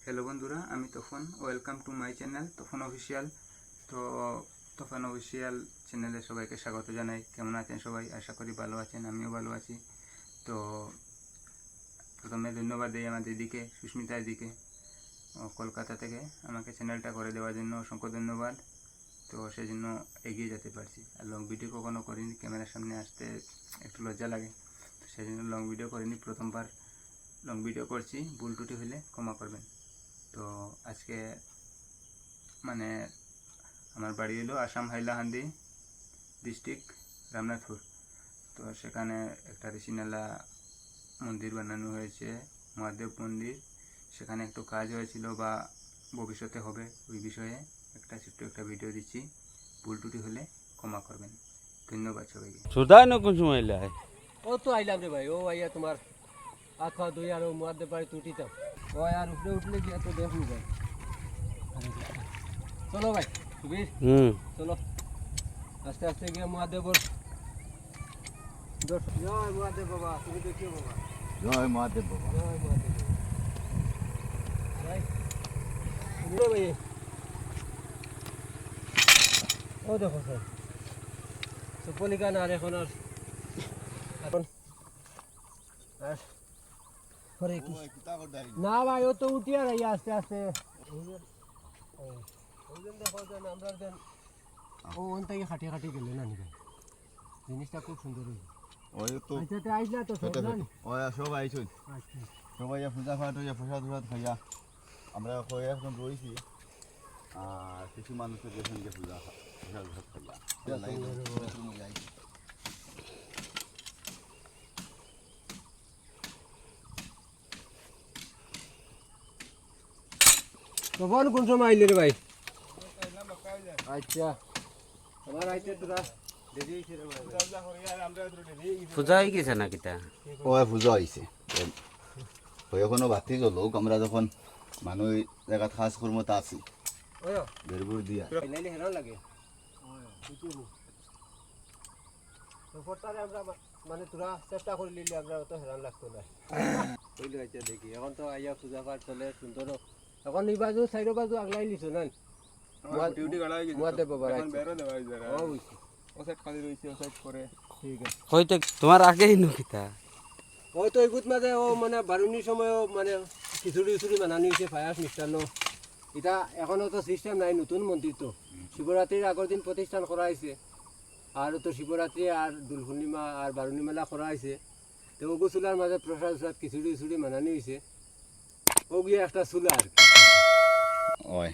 Hello বন্ধুরা, আমি Tofon. Welcome to my channel Tofon official. তো তফন অফিসিয়াল চ্যানেলে সবাইকে স্বাগত জানাই। কেমন আছেন সবাই? আশা করি ভালো আছেন, আমিও ভালো আছি। তো প্রথমে ধন্যবাদ দিই আমার দিদিকে, সুস্মিতা দিদিকে, কলকাতা থেকে আমাকে চ্যানেলটা করে দেওয়ার জন্য অসংখ্য ধন্যবাদ। তো সেই জন্য এগিয়ে যেতে পারছি। আর লং ভিডিও কখনো করিনি, ক্যামেরার সামনে আসতে একটু লজ্জা লাগে, তো সেই জন্য লং ভিডিও করিনি। প্রথমবার লং ভিডিও করছি, ভুল ত্রুটি হলে ক্ষমা করবেন। তো আজকে মানে আমার বাড়ি হলো আসাম হাইলাকান্দি ডিস্ট্রিক্ট রামনাথপুর। তো সেখানে একটা ঋষিনালা মন্দির বানানো হয়েছে, মহাদেব মন্দির। সেখানে একটু কাজ হয়েছিল বা ভবিষ্যতে হবে, ওই বিষয়ে ছোট্ট একটা ভিডিও দিচ্ছি। ভুল ত্রুটি হলে ক্ষমা করবেন। ধন্যবাদ সবাইকে। সুদাই না কোন সময় এলে ও তো আইলাম রে ভাই, ও আইয়া তোমার হাত পা ধুই আর মহাদেব বাড়ি তুটিতাম। ও আর উপরে উঠলে গিয়ে তো দেখুন ভাই। চলো ভাই সুবীর, চলো আস্তে আস্তে গিয়ে মহাদেবর দর্শন। জয় মহাদেব বাবা, তুমি দেখিও বাবা। জয় মহাদেব বাবা। জয় মহাদেব ভাই। ভাই ও দেখো স্যার সুপলিকা না আর এখন এখন আর পরে কি না ভাই, ও তো উঠিয়া রাই আস্তে আস্তে। ওজন দেখো যেন আমরা দেন ও ওন থেকে খাটিয়ে খাটিয়ে গেলে না নিবে, জিনিসটা খুব সুন্দর হয়েছে। ওই তো আচ্ছা আইলা তো সব না? ওই সব আইছুন, আচ্ছা সবাই পূজা পাঠ হইয়া প্রসাদ টসাদ খাইয়া আমরা কয়ে এখন রয়েছি। আর কিছু মানুষের দেখুন যে পূজা প্রসাদ টসাদ খাইয়া তখন কোন সময় আইলে রে ভাই? আচ্ছা আমার আইতে তোরা দেরি হইছে রে ভাই। পূজা হয়ে গেছে না কিতা? ওই পূজা হয়েছে ওই এখনো বাতি লোক আমরা যখন মানুষ জায়গাত খাস কর্মতা আছি ওয় বেরবুর দিয়া লাইলে হেরান লাগে। তো ফটারে আমরা মানে তোরা চেষ্টা করে নিলে আমরা তো হেরান লাগতো না। কইলে আইতে দেখি এখন তো আইয়া পূজা পাঠ চলে সুন্দর। এখন এই বাজু সাইডো বাজু আগলাই লিছো না ডিউটি গাড়া হয়ে গেছে, মহাদেব বাবা এখন বেরো দেওয়া যারা ও বুঝছি। ও সাইড খালি রয়েছে, ও সাইড করে ঠিক আছে। হয়তো তোমার আগেই নো কিতা? ওই তো এগুত মাঝে ও মানে বারুনির সময় মানে খিচুড়ি উচুড়ি বানানি হয়েছে, পায়াস মিষ্টান্ন। এটা এখনও তো সিস্টেম নাই, নতুন মন্দির তো। শিবরাত্রির আগের দিন প্রতিষ্ঠান করা হয়েছে, আর তো শিবরাত্রি আর দোল পূর্ণিমা আর বারুনি মেলা করা হয়েছে। তো ওগু চুলার মাঝে প্রসাদ উসাদ খিচুড়ি উচুড়ি বানানি হয়েছে, ও গিয়ে একটা চুলা আর কি। ওই